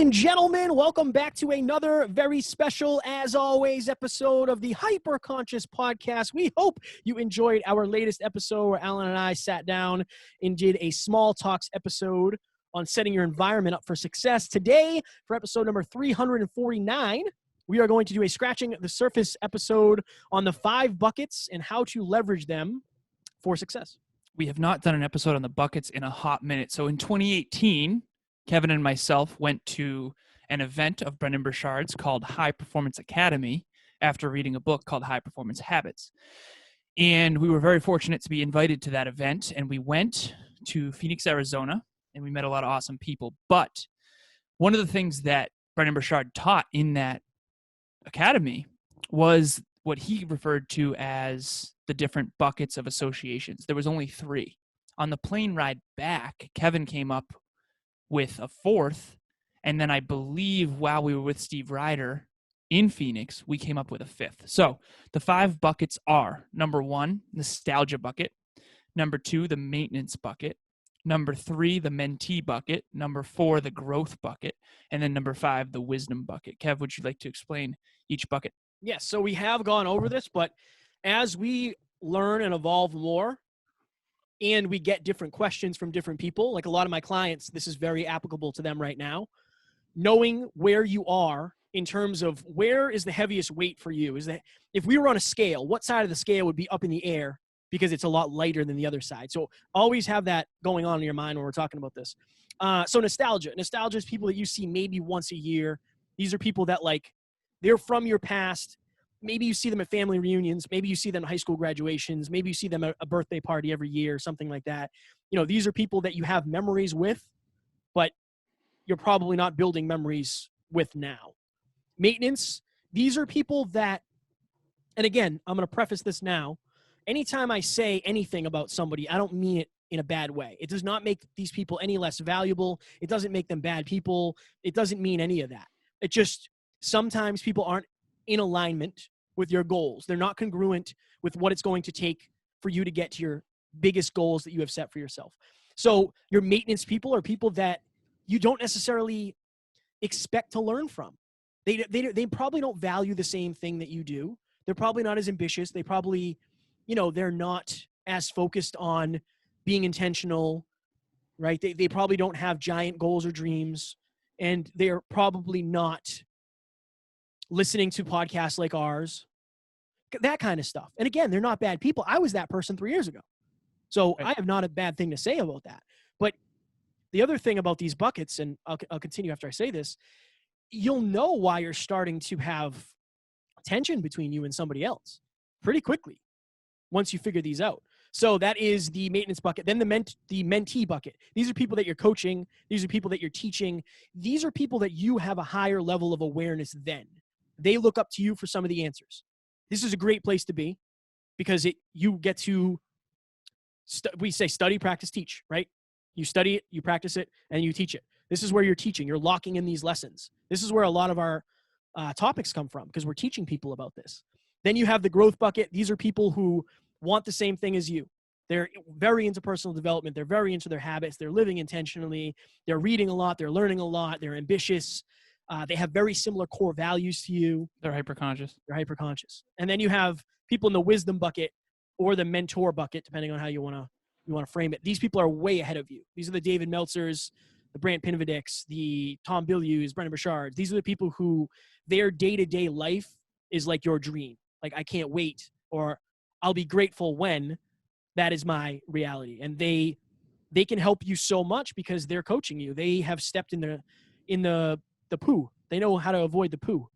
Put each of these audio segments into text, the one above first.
and gentlemen, welcome back to another very special, as always, episode of the Hyperconscious podcast. We hope you enjoyed our latest episode where Alan and I sat down and did a small talks episode on setting your environment up for success. Today, for episode number 349, we are going to do a scratching the surface episode on the 5 buckets and how to leverage them for success. We have not done an episode on the buckets in a hot minute. So in 2018, Kevin and myself went to an event of Brendon Burchard's called High Performance Academy after reading a book called High Performance Habits. And we were very fortunate to be invited to that event. And we went to Phoenix, Arizona, and we met a lot of awesome people. But one of the things that Brendon Burchard taught in that academy was what he referred to as the different buckets of associations. There was only 3. On the plane ride back, Kevin came up with a 4th, and then I believe while we were with Steve Ryder in Phoenix, we came up with a 5th. So the 5 buckets are: number 1, nostalgia bucket; number 2, the maintenance bucket; number 3, the mentee bucket; number 4, the growth bucket; and then number 5, the wisdom bucket. Kev, would you like to explain each bucket? Yes, so we have gone over this, but as we learn and evolve more, and we get different questions from different people, like a lot of my clients, this is very applicable to them right now. Knowing where you are in terms of where is the heaviest weight for you, is that if we were on a scale, what side of the scale would be up in the air because it's a lot lighter than the other side. So always have that going on in your mind when we're talking about this. So nostalgia is people that you see maybe once a year. These are people that, like, they're from your past. Maybe you see them at family reunions. Maybe you see them at high school graduations. Maybe you see them at a birthday party every year, something like that. You know, these are people that you have memories with, but you're probably not building memories with now. Maintenance, these are people that, and again, I'm going to preface this now. Anytime I say anything about somebody, I don't mean it in a bad way. It does not make these people any less valuable. It doesn't make them bad people. It doesn't mean any of that. It just, sometimes people aren't in alignment with your goals. They're not congruent with what it's going to take for you to get to your biggest goals that you have set for yourself. So your maintenance people are people that you don't necessarily expect to learn from. They probably don't value the same thing that you do. They're probably not as ambitious. They probably, they're not as focused on being intentional, right? They probably don't have giant goals or dreams, and they're probably not listening to podcasts like ours, that kind of stuff. And again, they're not bad people. I was that person 3 years ago. So right. I have not a bad thing to say about that. But the other thing about these buckets, and I'll continue after I say this, you'll know why you're starting to have tension between you and somebody else pretty quickly once you figure these out. So that is the maintenance bucket. Then the mentee bucket. These are people that you're coaching. These are people that you're teaching. These are people that you have a higher level of awareness than. They look up to you for some of the answers. This is a great place to be because you get to, we say study, practice, teach, right? You study it, you practice it, and you teach it. This is where you're teaching. You're locking in these lessons. This is where a lot of our topics come from because we're teaching people about this. Then you have the growth bucket. These are people who want the same thing as you. They're very into personal development. They're very into their habits. They're living intentionally. They're reading a lot. They're learning a lot. They're ambitious. They have very similar core values to you. They're hyperconscious. And then you have people in the wisdom bucket or the mentor bucket, depending on how you want to frame it. These people are way ahead of you. These are the David Meltzers, the Brant Pinovicks, the Tom Bilyeu's, Brendon Burchard. These are the people who their day-to-day life is like your dream. Like, I can't wait, or I'll be grateful when that is my reality. And they can help you so much because they're coaching you. They have stepped in the poo. They know how to avoid the poo.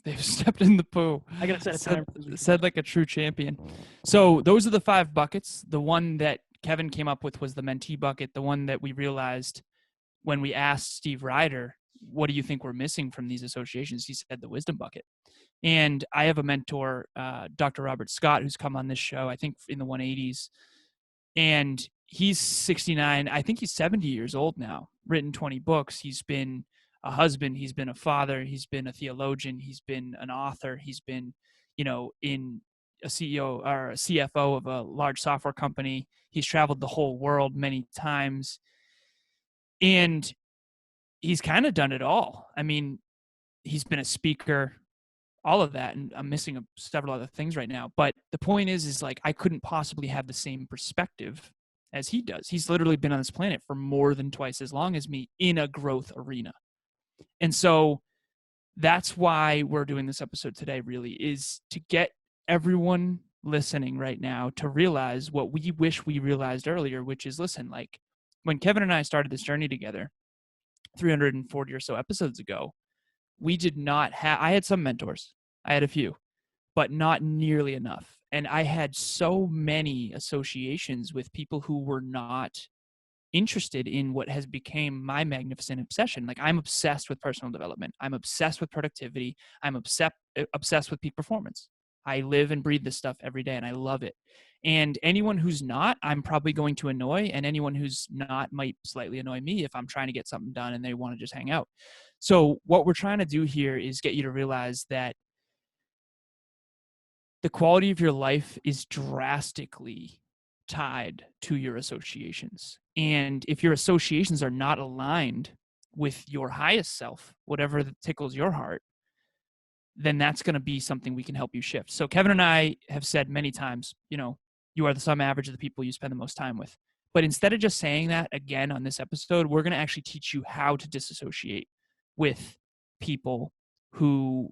They've stepped in the poo. I got to set a time. Said like a true champion. So those are the 5 buckets. The one that Kevin came up with was the mentee bucket. The one that we realized when we asked Steve Ryder, what do you think we're missing from these associations? He said the wisdom bucket. And I have a mentor, Dr. Robert Scott, who's come on this show, I think in the 180s. And he's 69. I think he's 70 years old now, written 20 books. He's been a husband. He's been a father. He's been a theologian. He's been an author. He's been, in a CEO or a CFO of a large software company. He's traveled the whole world many times. And he's kind of done it all. I mean, he's been a speaker, all of that, and I'm missing several other things right now. But the point is like I couldn't possibly have the same perspective as he does. He's literally been on this planet for more than twice as long as me in a growth arena. And so that's why we're doing this episode today, really, is to get everyone listening right now to realize what we wish we realized earlier, which is, listen, like when Kevin and I started this journey together 340 or so episodes ago, we did not have, I had some mentors, I had a few, but not nearly enough. And I had so many associations with people who were not interested in what has become my magnificent obsession. Like I'm obsessed with personal development. I'm obsessed with productivity. I'm obsessed with peak performance. I live and breathe this stuff every day and I love it. And anyone who's not, I'm probably going to annoy, and anyone who's not might slightly annoy me if I'm trying to get something done and they want to just hang out. So what we're trying to do here is get you to realize that the quality of your life is drastically tied to your associations. And if your associations are not aligned with your highest self, whatever tickles your heart, then that's going to be something we can help you shift. So Kevin and I have said many times, you are the sum average of the people you spend the most time with. But instead of just saying that again on this episode, we're going to actually teach you how to disassociate with people who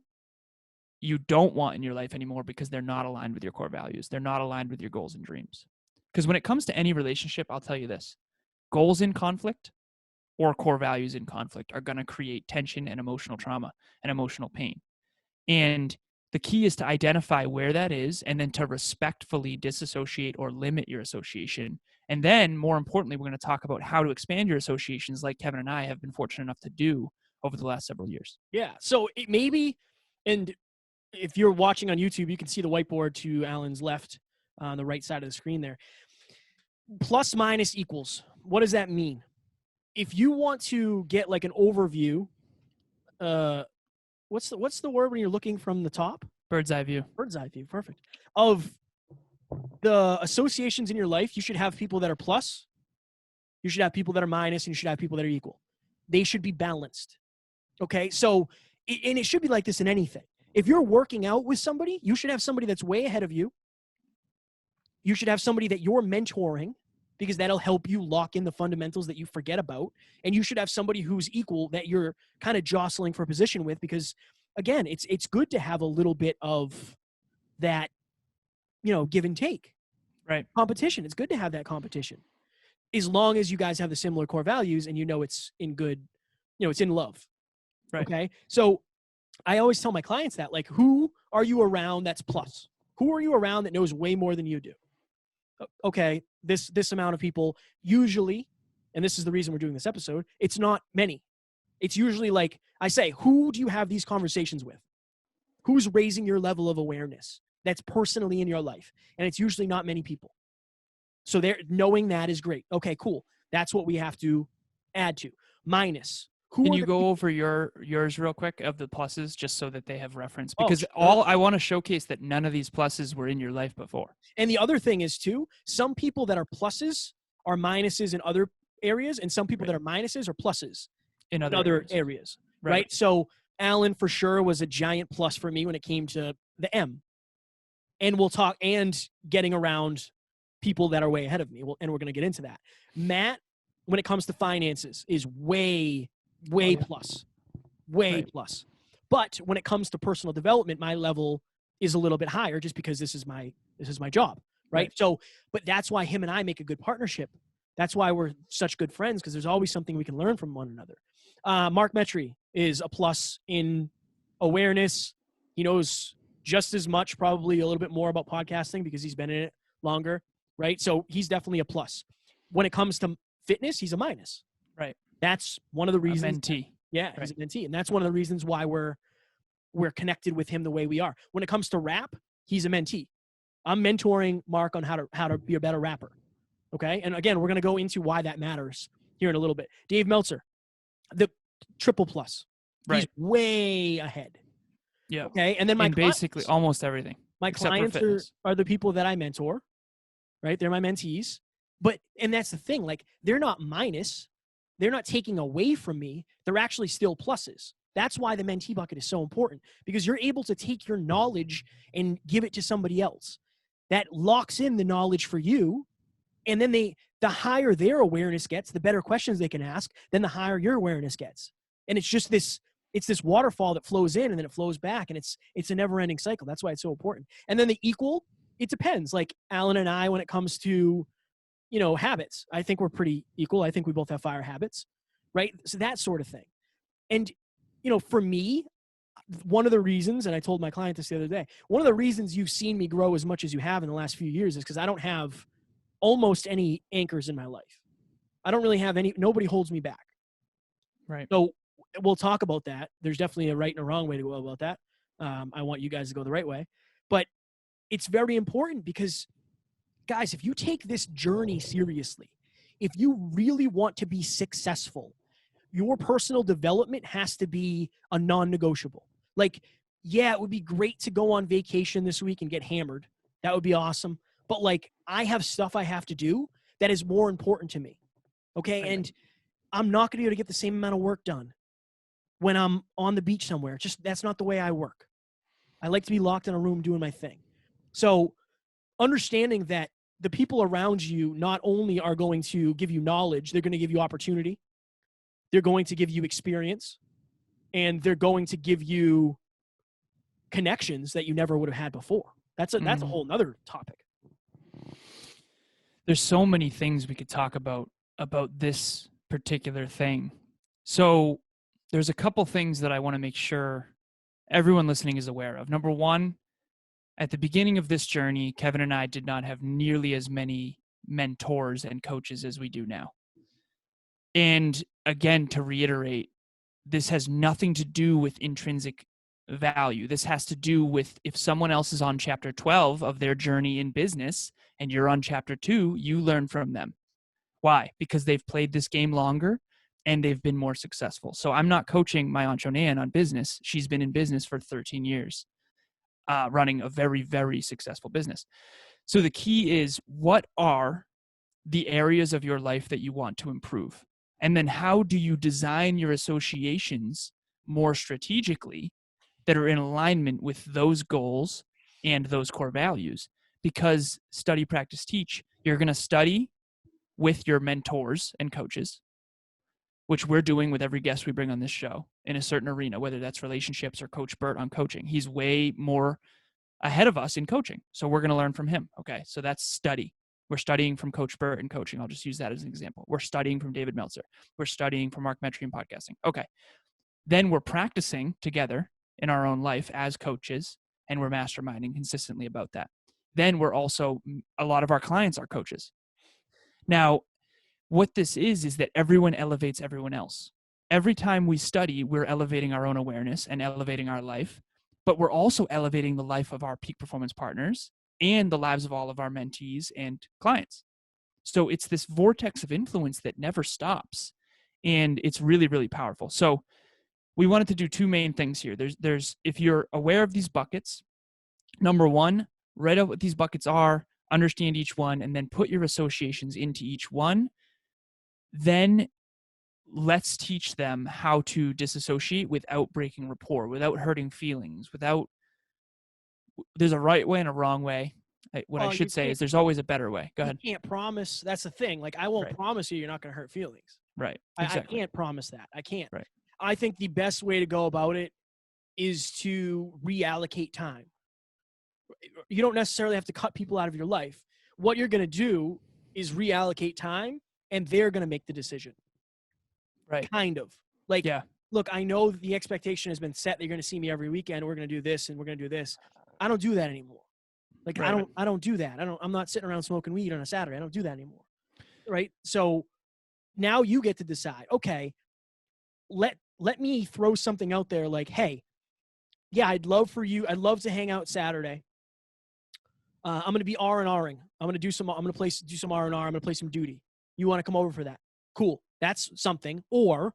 you don't want in your life anymore because they're not aligned with your core values. They're not aligned with your goals and dreams. Because when it comes to any relationship, I'll tell you this, goals in conflict or core values in conflict are going to create tension and emotional trauma and emotional pain. And the key is to identify where that is and then to respectfully disassociate or limit your association. And then more importantly, we're going to talk about how to expand your associations like Kevin and I have been fortunate enough to do over the last several years. Yeah. So it maybe, and if you're watching on YouTube, you can see the whiteboard to Alan's left on the right side of the screen there. Plus, minus, equals. What does that mean? If you want to get like an overview, what's the word when you're looking from the top? Bird's eye view. Bird's eye view. Perfect. Of the associations in your life, you should have people that are plus, you should have people that are minus, and you should have people that are equal. They should be balanced. Okay. So, and it should be like this in anything. If you're working out with somebody, you should have somebody that's way ahead of you. You should have somebody that you're mentoring because that'll help you lock in the fundamentals that you forget about. And you should have somebody who's equal that you're kind of jostling for position with because, again, it's good to have a little bit of that, give and take. Right. Competition. It's good to have that competition as long as you guys have the similar core values and it's in good, it's in love. Right. Okay. So I always tell my clients that, like, who are you around that's plus? Who are you around that knows way more than you do? Okay, this amount of people usually, and this is the reason we're doing this episode, it's not many. It's usually like, I say, who do you have these conversations with? Who's raising your level of awareness that's personally in your life? And it's usually not many people. So knowing that is great. Okay, cool. That's what we have to add to. Minus. Can you go over yours real quick of the pluses just so that they have reference? Because sure. I want to showcase that none of these pluses were in your life before. And the other thing is too, some people that are pluses are minuses in other areas, and some people that are minuses are pluses in other areas. Right? So Alan for sure was a giant plus for me when it came to the M. And we'll talk and getting around people that are way ahead of me. And we're going to get into that. Matt, when it comes to finances, is way plus. Plus. But when it comes to personal development, my level is a little bit higher just because this is my job, right? So, but that's why him and I make a good partnership. That's why we're such good friends, because there's always something we can learn from one another. Mark Metry is a plus in awareness. He knows just as much, probably a little bit more about podcasting because he's been in it longer, right? So he's definitely a plus. When it comes to fitness, he's a minus. Right. That's one of the reasons. Mentee. Yeah, he's a mentee. And that's one of the reasons why we're connected with him the way we are. When it comes to rap, he's a mentee. I'm mentoring Mark on how to be a better rapper. Okay? And again, we're going to go into why that matters here in a little bit. Dave Meltzer, the triple plus. Right. He's way ahead. Yeah. Okay? And then basically almost everything. My clients are the people that I mentor, right? They're my mentees. And that's the thing, like, they're not minus. they're not taking away from me. They're actually still pluses. That's why the mentee bucket is so important, because you're able to take your knowledge and give it to somebody else. That locks in the knowledge for you. And then the higher their awareness gets, the better questions they can ask, then the higher your awareness gets. And it's just this waterfall that flows in and then it flows back, and it's a never ending cycle. That's why it's so important. And then the equal, it depends. Like Alan and I, when it comes to, habits, I think we're pretty equal. I think we both have fire habits, right? So that sort of thing. And, for me, one of the reasons, and I told my client this the other day, one of the reasons you've seen me grow as much as you have in the last few years is because I don't have almost any anchors in my life. I don't really have nobody holds me back. Right. So we'll talk about that. There's definitely a right and a wrong way to go about that. I want you guys to go the right way. But it's very important because, guys, if you take this journey seriously, if you really want to be successful, your personal development has to be a non-negotiable. Like, yeah, it would be great to go on vacation this week and get hammered. That would be awesome. But like, I have stuff I have to do that is more important to me. Okay. Right. And I'm not going to be able to get the same amount of work done when I'm on the beach somewhere. Just, that's not the way I work. I like to be locked in a room doing my thing. So understanding that the people around you not only are going to give you knowledge, they're going to give you opportunity. They're going to give you experience, and they're going to give you connections that you never would have had before. That's a whole nother topic. There's so many things we could talk about this particular thing. So there's a couple things that I want to make sure everyone listening is aware of. Number one, at the beginning of this journey, Kevin and I did not have nearly as many mentors and coaches as we do now. And again, to reiterate, this has nothing to do with intrinsic value. This has to do with if someone else is on chapter 12 of their journey in business and you're on chapter 2, you learn from them. Why? Because they've played this game longer and they've been more successful. So I'm not coaching my Aunt Joanne on business. She's been in business for 13 years, running a very, very successful business. So the key is, what are the areas of your life that you want to improve? And then how do you design your associations more strategically that are in alignment with those goals and those core values? Because study, practice, teach, you're going to study with your mentors and coaches, which we're doing with every guest we bring on this show in a certain arena, whether that's relationships or Coach Burt on coaching. He's way more ahead of us in coaching. So we're going to learn from him. Okay. So that's study. We're studying from Coach Burt in coaching. I'll just use that as an example. We're studying from David Meltzer. We're studying from Mark Mentee in podcasting. Okay. Then we're practicing together in our own life as coaches, and we're masterminding consistently about that. Then we're also, a lot of our clients are coaches. Now, what this is that everyone elevates everyone else. Every time we study, we're elevating our own awareness and elevating our life, but we're also elevating the life of our peak performance partners and the lives of all of our mentees and clients. So it's this vortex of influence that never stops. And it's really, really powerful. So we wanted to do two main things here. There's if you're aware of these buckets, number one, write out what these buckets are, understand each one, and then put your associations into each one. Then let's teach them how to disassociate without breaking rapport, without hurting feelings, there's a right way and a wrong way. What I should say is there's always a better way. Go ahead. You can't promise. That's the thing. Like, I won't promise you're not going to hurt feelings. Right. Exactly. I can't promise that. I can't. Right. I think the best way to go about it is to reallocate time. You don't necessarily have to cut people out of your life. What you're going to do is reallocate time, and they're going to make the decision. Right. Kind of. Like, yeah. Look, I know the expectation has been set that you're going to see me every weekend. We're going to do this and we're going to do this. I don't do that anymore. Like, right. I don't do that. I'm not sitting around smoking weed on a Saturday. I don't do that anymore. Right. So now you get to decide, okay, let me throw something out there like, hey, yeah, I'd love to hang out Saturday. I'm going to be R&Ring. I'm going to do some R&R. I'm going to play some duty. You want to come over for that? Cool. That's something. Or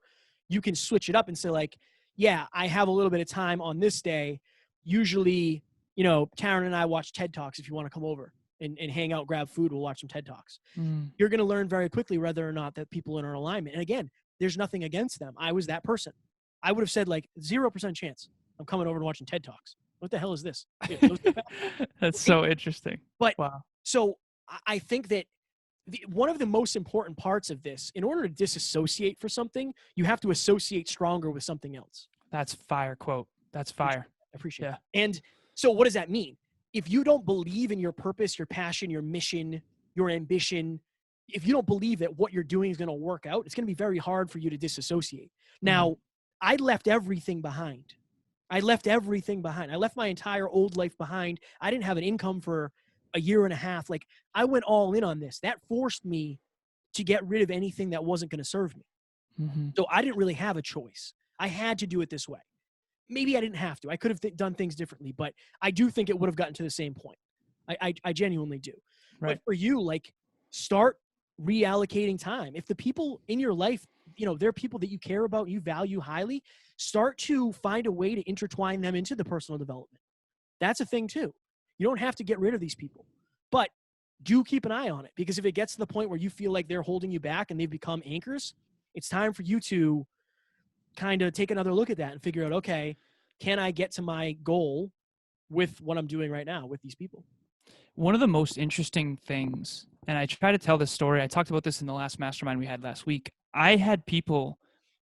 you can switch it up and say like, yeah, I have a little bit of time on this day. Usually, Karen and I watch TED Talks. If you want to come over and hang out, grab food, we'll watch some TED Talks. You're going to learn very quickly whether or not that people are in alignment. And again, there's nothing against them. I was that person. I would have said like 0% chance I'm coming over and watching TED Talks. What the hell is this? Dude, those are bad. That's so interesting. But Wow. so I think that one of the most important parts of this, in order to disassociate for something, you have to associate stronger with something else. That's fire quote. That's fire. I appreciate Yeah. it. And so what does that mean? If you don't believe in your purpose, your passion, your mission, your ambition, if you don't believe that what you're doing is going to work out, it's going to be very hard for you to disassociate. Now, I left everything behind. I left my entire old life behind. I didn't have an income for a year and a half. Like, I went all in on this. That forced me to get rid of anything that wasn't going to serve me. So I didn't really have a choice. I had to do it this way. Maybe I didn't have to. I could have done things differently, but I do think it would have gotten to the same point. I genuinely do. Right. But for you, like, start reallocating time. If the people in your life, they're people that you care about, you value highly, start to find a way to intertwine them into the personal development. That's a thing too. You don't have to get rid of these people, but do keep an eye on it, because if it gets to the point where you feel like they're holding you back and they've become anchors, it's time for you to kind of take another look at that and figure out, okay, can I get to my goal with what I'm doing right now with these people? One of the most interesting things, and I try to tell this story, I talked about this in the last mastermind we had last week. I had people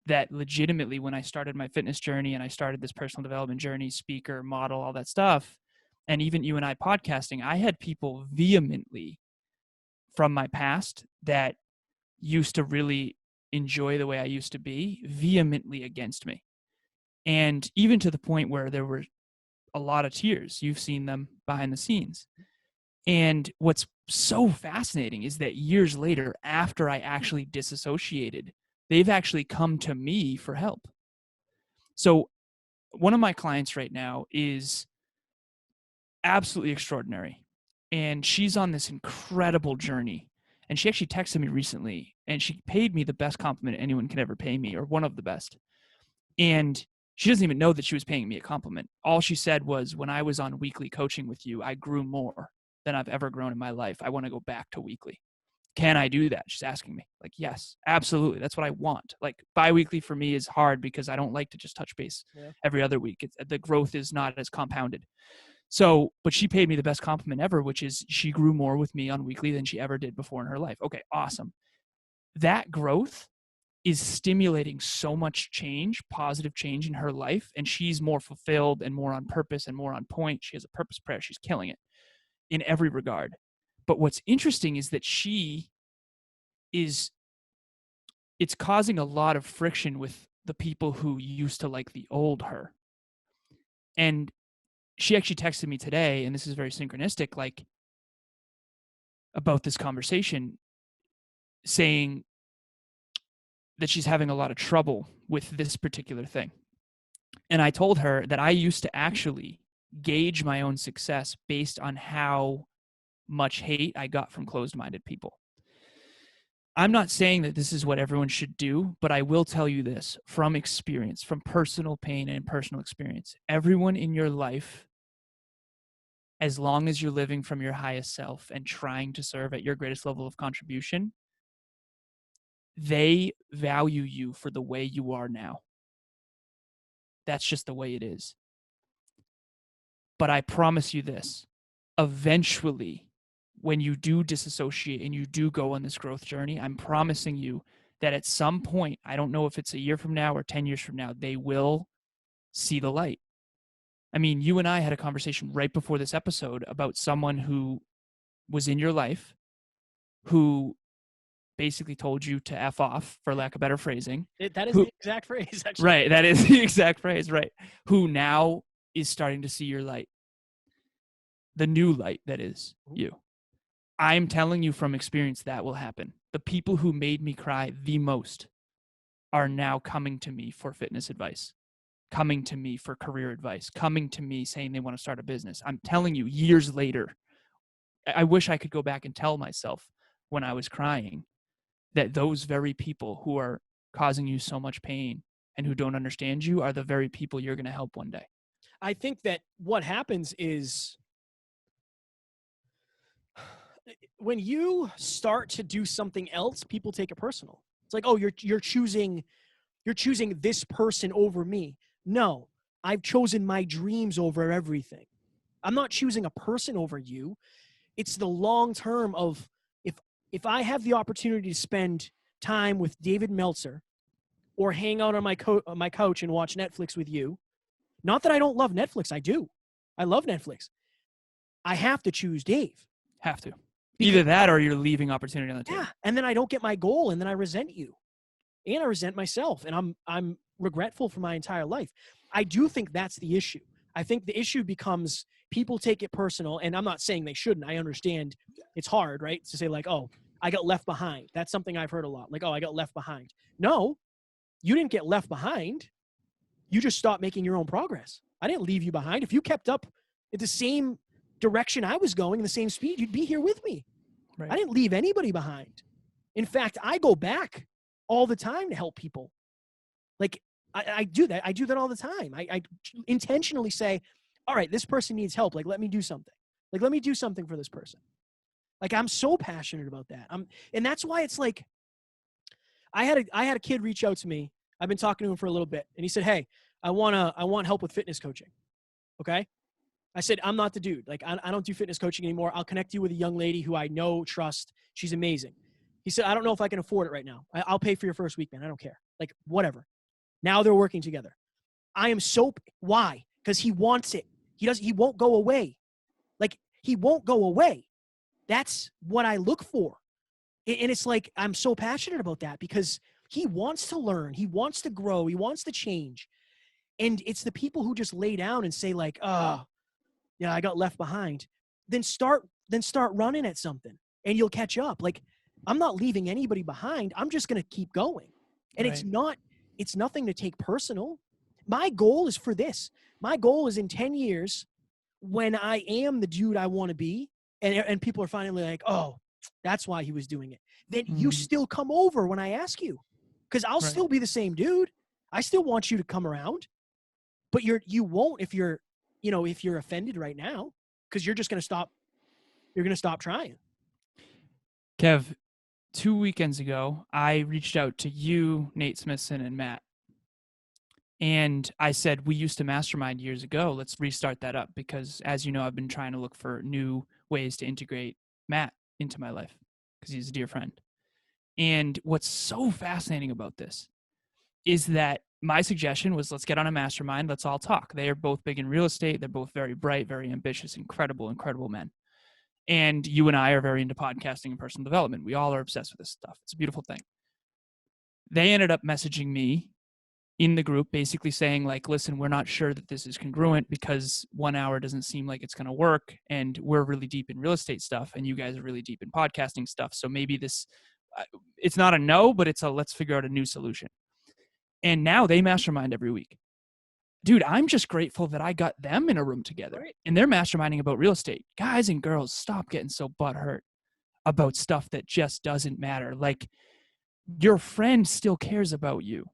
that legitimately, when I started my fitness journey and I started this personal development journey, speaker, model, all that stuff, and even you and I podcasting, I had people vehemently from my past that used to really enjoy the way I used to be, vehemently against me. And even to the point where there were a lot of tears. You've seen them behind the scenes. And what's so fascinating is that years later, after I actually disassociated, they've actually come to me for help. So one of my clients right now is absolutely extraordinary. And she's on this incredible journey. And she actually texted me recently, and she paid me the best compliment anyone can ever pay me, or one of the best. And she doesn't even know that she was paying me a compliment. All she said was, when I was on weekly coaching with you, I grew more than I've ever grown in my life. I want to go back to weekly. Can I do that? She's asking me. Like, yes, absolutely. That's what I want. Like, biweekly for me is hard because I don't like to just touch base every other week. The growth is not as compounded. So, but she paid me the best compliment ever, which is she grew more with me on weekly than she ever did before in her life. Okay, awesome. That growth is stimulating so much change, positive change in her life. And she's more fulfilled and more on purpose and more on point. She has a purpose prayer. She's killing it in every regard. But what's interesting is that it's causing a lot of friction with the people who used to like the old her. And she actually texted me today, and this is very synchronistic, like, about this conversation, saying that she's having a lot of trouble with this particular thing. And I told her that I used to actually gauge my own success based on how much hate I got from closed-minded people. I'm not saying that this is what everyone should do, but I will tell you this from experience, from personal pain and personal experience. Everyone in your life, as long as you're living from your highest self and trying to serve at your greatest level of contribution, they value you for the way you are now. That's just the way it is. But I promise you this, eventually, when you do disassociate and you do go on this growth journey, I'm promising you that at some point, I don't know if it's a year from now or 10 years from now, they will see the light. I mean, you and I had a conversation right before this episode about someone who was in your life, who basically told you to F off, for lack of better phrasing. That is the exact phrase, actually. Right, that is the exact phrase, right. Who now is starting to see your light. The new light that is you. I'm telling you from experience that will happen. The people who made me cry the most are now coming to me for fitness advice, coming to me for career advice, coming to me saying they want to start a business. I'm telling you, years later, I wish I could go back and tell myself when I was crying that those very people who are causing you so much pain and who don't understand you are the very people you're going to help one day. I think that what happens is when you start to do something else, people take it personal. It's like, oh, you're choosing this person over me. No, I've chosen my dreams over everything. I'm not choosing a person over you. It's the long term of if I have the opportunity to spend time with David Meltzer or hang out on my couch and watch Netflix with you, not that I don't love Netflix, I do. I love Netflix. I have to choose Dave. Have to. Either that or you're leaving opportunity on the table. Yeah, and then I don't get my goal, and then I resent you. And I resent myself, and I'm regretful for my entire life. I do think that's the issue. I think the issue becomes people take it personal, and I'm not saying they shouldn't. I understand it's hard, right, to say like, oh, I got left behind. That's something I've heard a lot. Like, oh, I got left behind. No, you didn't get left behind. You just stopped making your own progress. I didn't leave you behind. If you kept up at the same direction I was going, in the same speed, you'd be here with me. Right. I didn't leave anybody behind. In fact, I go back all the time to help people. Like, I do that. I do that all the time. I intentionally say, all right, this person needs help. Like, let me do something. Like, let me do something for this person. Like, I'm so passionate about that. And that's why it's like, I had a kid reach out to me. I've been talking to him for a little bit, and he said, hey, I want help with fitness coaching. Okay. I said, I'm not the dude. Like, I don't do fitness coaching anymore. I'll connect you with a young lady who I know, trust. She's amazing. He said, I don't know if I can afford it right now. I'll pay for your first week, man. I don't care. Like, whatever. Now they're working together. I am so, why? Because he wants it. He won't go away. Like, he won't go away. That's what I look for. And it's like, I'm so passionate about that because he wants to learn. He wants to grow. He wants to change. And it's the people who just lay down and say like, oh, yeah, I got left behind. Then start running at something and you'll catch up. Like, I'm not leaving anybody behind. I'm just going to keep going. And Right. it's nothing to take personal. My goal is for this. My goal is in 10 years when I am the dude I want to be and people are finally like, oh, that's why he was doing it. Then you still come over when I ask you because I'll still be the same dude. I still want you to come around, but you won't if you're offended right now because you're going to stop trying. Kev, 2 weekends ago, I reached out to you, Nate Smithson, and Matt. And I said, we used to mastermind years ago. Let's restart that up because, as you know, I've been trying to look for new ways to integrate Matt into my life because he's a dear friend. And what's so fascinating about this is that my suggestion was, let's get on a mastermind. Let's all talk. They are both big in real estate. They're both very bright, very ambitious, incredible men. And you and I are very into podcasting and personal development. We all are obsessed with this stuff. It's a beautiful thing. They ended up messaging me in the group, basically saying like, listen, we're not sure that this is congruent because 1 hour doesn't seem like it's going to work. And we're really deep in real estate stuff. And you guys are really deep in podcasting stuff. So maybe this, it's not a no, but it's a, let's figure out a new solution. And now they mastermind every week. Dude, I'm just grateful that I got them in a room together. Right. And they're masterminding about real estate. Guys and girls, stop getting so butthurt about stuff that just doesn't matter. Like, your friend still cares about you.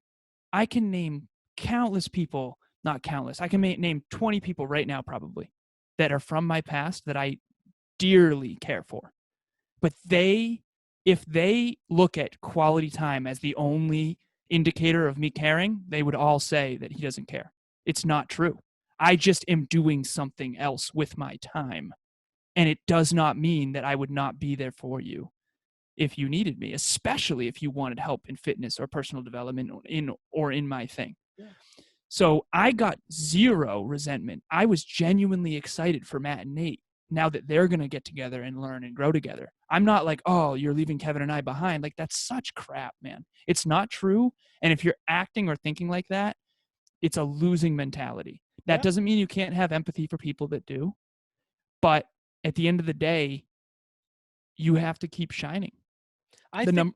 I can name countless people, not countless. I can name 20 people right now probably that are from my past that I dearly care for. But if they look at quality time as the only indicator of me caring, they would all say that he doesn't care. It's not true. I just am doing something else with my time. And it does not mean that I would not be there for you if you needed me, especially if you wanted help in fitness or personal development or in my thing. Yeah. So I got zero resentment. I was genuinely excited for Matt and Nate now that they're going to get together and learn and grow together. I'm not like, oh, you're leaving Kevin and I behind. Like, that's such crap, man. It's not true. And if you're acting or thinking like that, it's a losing mentality. That doesn't mean you can't have empathy for people that do. But at the end of the day, you have to keep shining. I think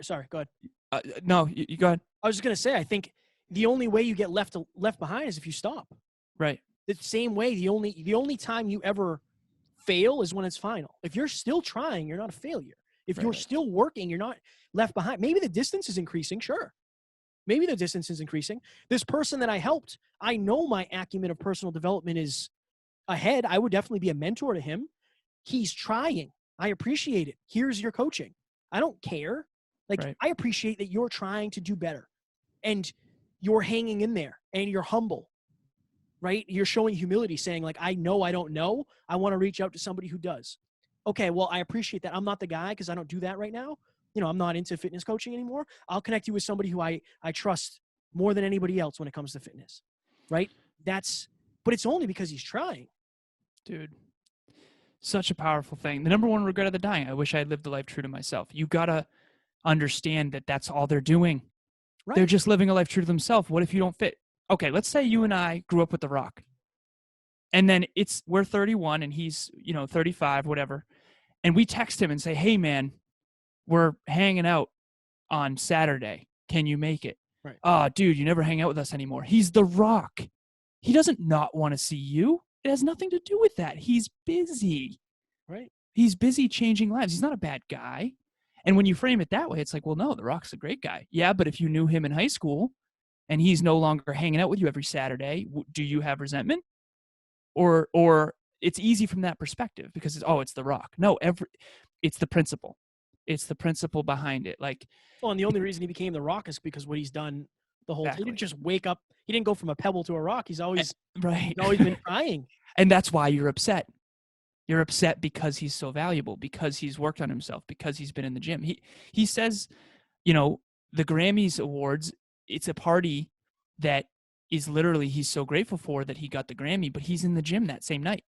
sorry, go ahead. No, you go ahead. I was just going to say, I think the only way you get left behind is if you stop. Right. The same way, the only time you ever fail is when it's final. If you're still trying, you're not a failure. If you're still working, you're not left behind. Maybe the distance is increasing, sure. Maybe the distance is increasing. This person that I helped, I know my acumen of personal development is ahead. I would definitely be a mentor to him. He's trying. I appreciate it. Here's your coaching. I don't care. Like, Right. I appreciate that you're trying to do better and you're hanging in there and you're humble, right? You're showing humility, saying like, I know I don't know. I want to reach out to somebody who does. Okay, well, I appreciate that. I'm not the guy because I don't do that right now. I'm not into fitness coaching anymore. I'll connect you with somebody who I trust more than anybody else when it comes to fitness, right? But it's only because he's trying. Dude, such a powerful thing. The number one regret of the dying, I wish I had lived a life true to myself. You got to understand that that's all they're doing. Right. They're just living a life true to themselves. What if you don't fit? Okay, let's say you and I grew up with The Rock. And then we're 31 and he's, 35, whatever. And we text him and say, hey, man, we're hanging out on Saturday. Can you make it? Right. Oh, dude, you never hang out with us anymore. He's The Rock. He doesn't not want to see you. It has nothing to do with that. He's busy. Right. He's busy changing lives. He's not a bad guy. And when you frame it that way, it's like, well, no, The Rock's a great guy. Yeah, but if you knew him in high school and he's no longer hanging out with you every Saturday, do you have resentment? Or it's easy from that perspective because it's The Rock. No, it's the principle. It's the principle behind it. Like, well, and the only reason he became The Rock is because what he's done the whole time. He didn't just wake up. He didn't go from a pebble to a rock. He's always been trying. And that's why you're upset. You're upset because he's so valuable, because he's worked on himself, because he's been in the gym. He says, the Grammys Awards, it's a party that is literally he's so grateful for that he got the Grammy, but he's in the gym that same night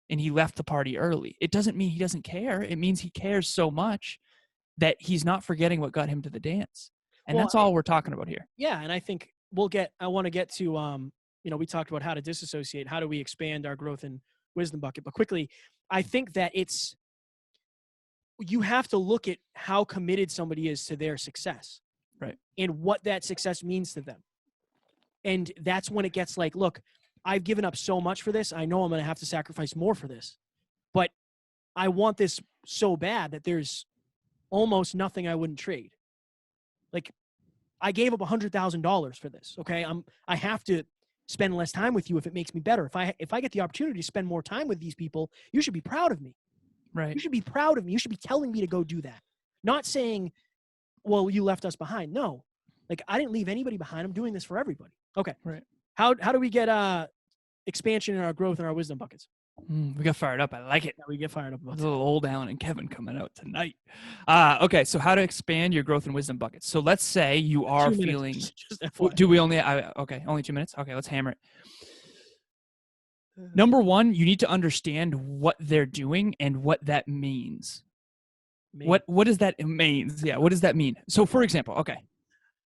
and he left the party early. It doesn't mean he doesn't care. It means he cares so much that he's not forgetting what got him to the dance. And that's all we're talking about here. Yeah. And I think I want to get to, we talked about how to disassociate. How do we expand our growth in wisdom bucket? But quickly, I think that you have to look at how committed somebody is to their success. Right. And what that success means to them. And that's when it gets like, look, I've given up so much for this. I know I'm going to have to sacrifice more for this. But I want this so bad that there's almost nothing I wouldn't trade. Like, I gave up $100,000 for this. Okay. I have to spend less time with you if it makes me better. If I get the opportunity to spend more time with these people, you should be proud of me. Right. You should be proud of me. You should be telling me to go do that. Not saying, well, you left us behind. No. Like, I didn't leave anybody behind. I'm doing this for everybody. Okay. Right. How do we get expansion in our growth in our wisdom buckets? We got fired up. I like it. Yeah, we get fired up about There's a little old Alan and Kevin coming out tonight. Okay, so how to expand your growth in wisdom buckets. So let's say you are feeling. Just FYI. Do we only? Okay, only 2 minutes. Okay, let's hammer it. Number one, you need to understand what they're doing and what that means. What does that mean? Yeah, what does that mean? So, for example, okay,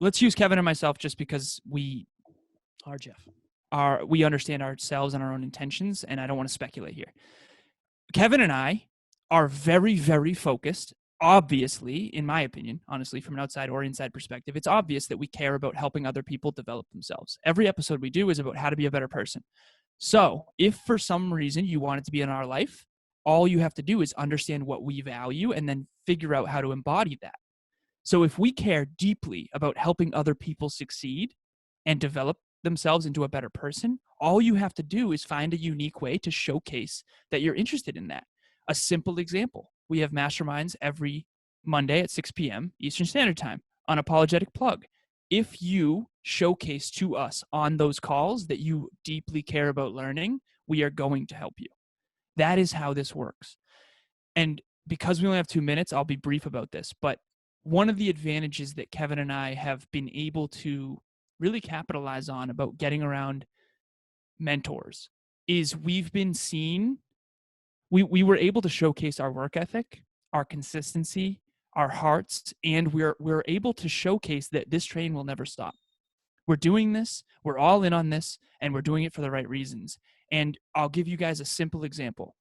let's use Kevin and myself just because we understand ourselves and our own intentions, and I don't want to speculate here. Kevin and I are very, very focused. Obviously, in my opinion, honestly, from an outside or inside perspective, it's obvious that we care about helping other people develop themselves. Every episode we do is about how to be a better person. So if for some reason you want it to be in our life, all you have to do is understand what we value and then figure out how to embody that. So if we care deeply about helping other people succeed and develop themselves into a better person, all you have to do is find a unique way to showcase that you're interested in that. A simple example, we have masterminds every Monday at 6 p.m. Eastern Standard Time. Unapologetic plug. If you showcase to us on those calls that you deeply care about learning, we are going to help you. That is how this works. And because we only have 2 minutes, I'll be brief about this. But one of the advantages that Kevin and I have been able to really capitalize on about getting around mentors is we've been seen, we were able to showcase our work ethic, our consistency, our hearts, and we're able to showcase that this train will never stop. We're doing this, we're all in on this, and we're doing it for the right reasons. And I'll give you guys a simple example.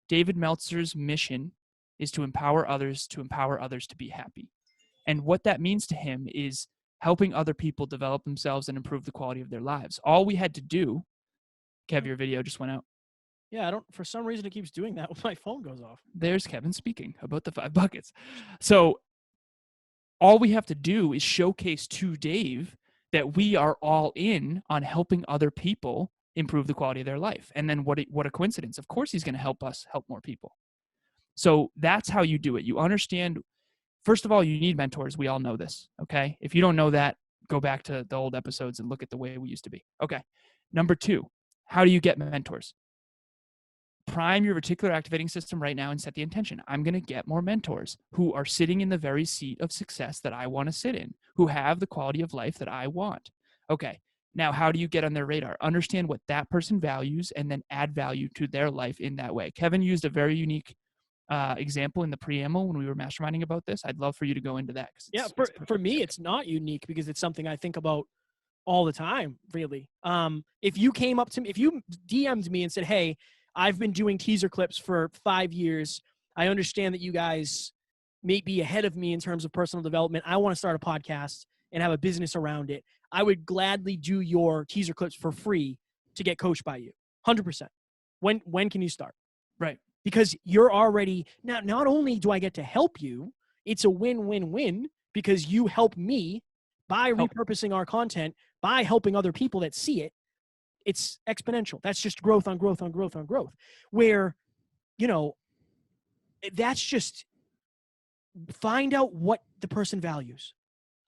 David Meltzer's mission is to empower others to be happy. And what that means to him is helping other people develop themselves and improve the quality of their lives. All we had to do, Kev, your video just went out. Yeah, for some reason it keeps doing that when my phone goes off. There's Kevin speaking about the 5 buckets. So all we have to do is showcase to Dave that we are all in on helping other people improve the quality of their life. And then what a coincidence. Of course he's going to help us help more people. So that's how you do it. You understand first of all, you need mentors. We all know this. Okay. If you don't know that, go back to the old episodes and look at the way we used to be. Okay. Number 2, how do you get mentors? Prime your reticular activating system right now and set the intention. I'm going to get more mentors who are sitting in the very seat of success that I want to sit in, who have the quality of life that I want. Okay. Now, how do you get on their radar? Understand what that person values and then add value to their life in that way. Kevin used a very unique example in the preamble when we were masterminding about this. I'd love for you to go into that. Yeah, for me, it's not unique because it's something I think about all the time, really. If you came up to me, if you DM'd me and said, hey, I've been doing teaser clips for 5 years. I understand that you guys may be ahead of me in terms of personal development. I want to start a podcast and have a business around it. I would gladly do your teaser clips for free to get coached by you. 100%. When can you start? Right. Because you're already, now, not only do I get to help you, it's a win-win-win because you help me by repurposing our content, by helping other people that see it. It's exponential. That's just growth on growth on growth on growth. Where, that's just find out what the person values.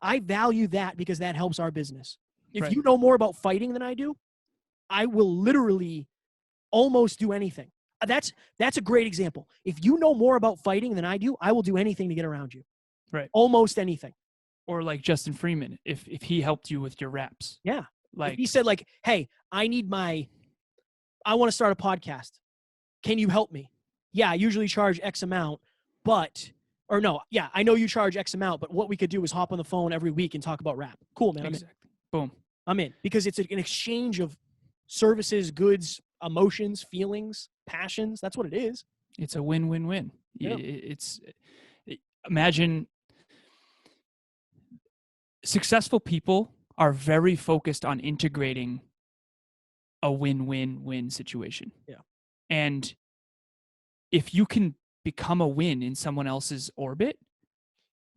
I value that because that helps our business. If you know more about fighting than I do, I will literally almost do anything. That's a great example. If you know more about fighting than I do, I will do anything to get around you. Right. Almost anything. Or like Justin Freeman, if he helped you with your raps. Yeah. Like if he said like, hey, I want to start a podcast. Can you help me? Yeah, I usually charge X amount, I know you charge X amount, but what we could do is hop on the phone every week and talk about rap. Cool, man. Exactly. Boom. I'm in because it's an exchange of services, goods, emotions, feelings, passions. That's what it is. It's a win-win-win. Yeah. Imagine successful people are very focused on integrating a win-win-win situation. Yeah. And if you can become a win in someone else's orbit,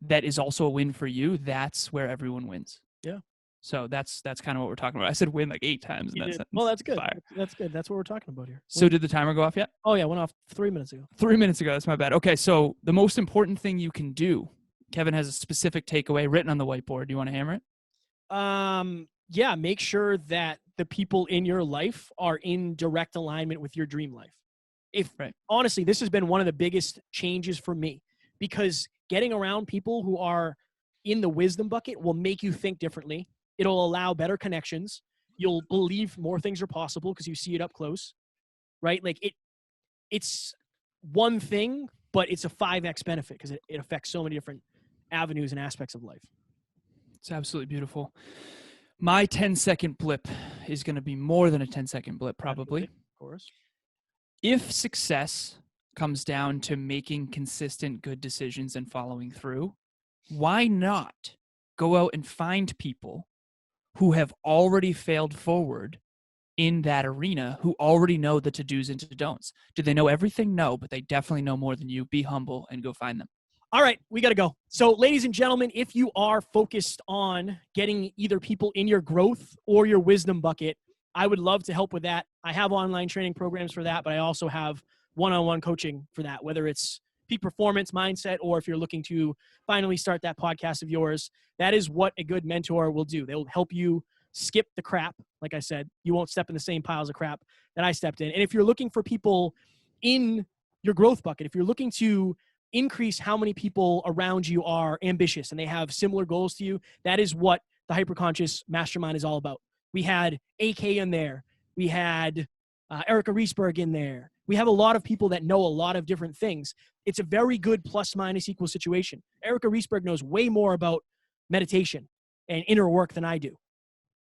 that is also a win for you. That's where everyone wins. Yeah. So that's kind of what we're talking about. I said win like 8 times in that sentence. Well, that's good. Fire. That's good. That's what we're talking about here. So did the timer go off yet? Oh yeah, went off 3 minutes ago. 3 minutes ago. That's my bad. Okay, so the most important thing you can do, Kevin has a specific takeaway written on the whiteboard. Do you want to hammer it? Yeah, make sure that the people in your life are in direct alignment with your dream life. Honestly, this has been one of the biggest changes for me because getting around people who are in the wisdom bucket will make you think differently. It'll allow better connections. You'll believe more things are possible because you see it up close, right? Like it's one thing, but it's a 5x benefit because it affects so many different avenues and aspects of life. It's absolutely beautiful. My 10-second blip is going to be more than a 10-second blip, probably. Of course. If success comes down to making consistent good decisions and following through, why not go out and find people who have already failed forward in that arena, who already know the to-dos and to-don'ts? Do they know everything? No, but they definitely know more than you. Be humble and go find them. All right, we got to go. So ladies and gentlemen, if you are focused on getting either people in your growth or your wisdom bucket, I would love to help with that. I have online training programs for that, but I also have one-on-one coaching for that, whether it's peak performance mindset, or if you're looking to finally start that podcast of yours. That is what a good mentor will do. They'll help you skip the crap. Like I said, you won't step in the same piles of crap that I stepped in. And if you're looking for people in your growth bucket, if you're looking to increase how many people around you are ambitious and they have similar goals to you, that is what the Hyperconscious Mastermind is all about. We had AK in there. We had Erica Riesberg in there. We have a lot of people that know a lot of different things. It's a very good plus minus equal situation. Erica Riesberg knows way more about meditation and inner work than I do,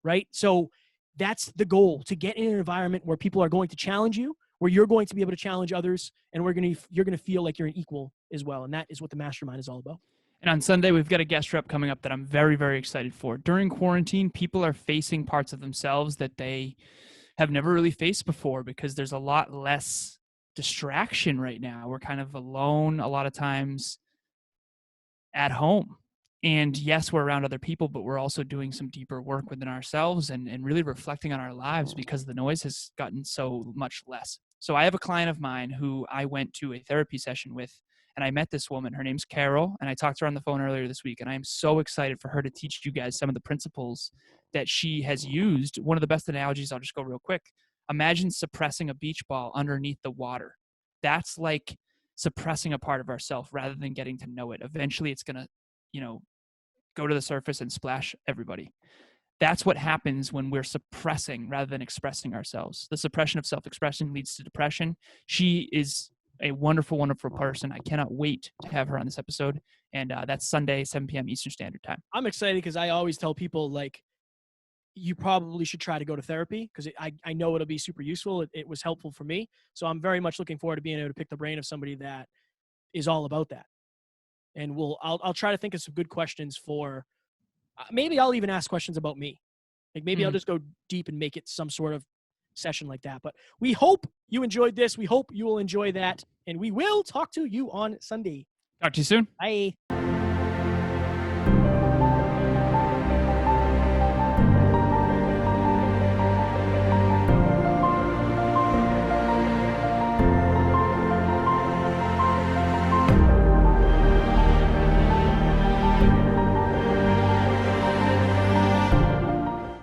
right? So that's the goal, to get in an environment where people are going to challenge you, where you're going to be able to challenge others, and you're going to feel like you're an equal as well. And that is what the mastermind is all about. And on Sunday, we've got a guest rep coming up that I'm very, very excited for. During quarantine, people are facing parts of themselves that they have never really faced before because there's a lot less distraction right now. We're kind of alone a lot of times at home. And yes, we're around other people, but we're also doing some deeper work within ourselves and really reflecting on our lives because the noise has gotten so much less. So I have a client of mine who I went to a therapy session with And I met this woman. Her name's Carol, and I talked to her on the phone earlier this week. And I am so excited for her to teach you guys some of the principles that she has used. One of the best analogies, I'll just go real quick. Imagine suppressing a beach ball underneath the water. That's like suppressing a part of ourselves rather than getting to know it. Eventually, it's going to, go to the surface and splash everybody. That's what happens when we're suppressing rather than expressing ourselves. The suppression of self-expression leads to depression. She is a wonderful, wonderful person. I cannot wait to have her on this episode. And that's Sunday, 7 p.m. Eastern Standard Time. I'm excited because I always tell people, like, you probably should try to go to therapy because I know it'll be super useful. It was helpful for me. So I'm very much looking forward to being able to pick the brain of somebody that is all about that. And I'll try to think of some good questions for, maybe I'll even ask questions about me. Like maybe I'll just go deep and make it some sort of session like that. But we hope you enjoyed this. We hope you will enjoy that. And we will talk to you on Sunday. Talk to you soon. Bye.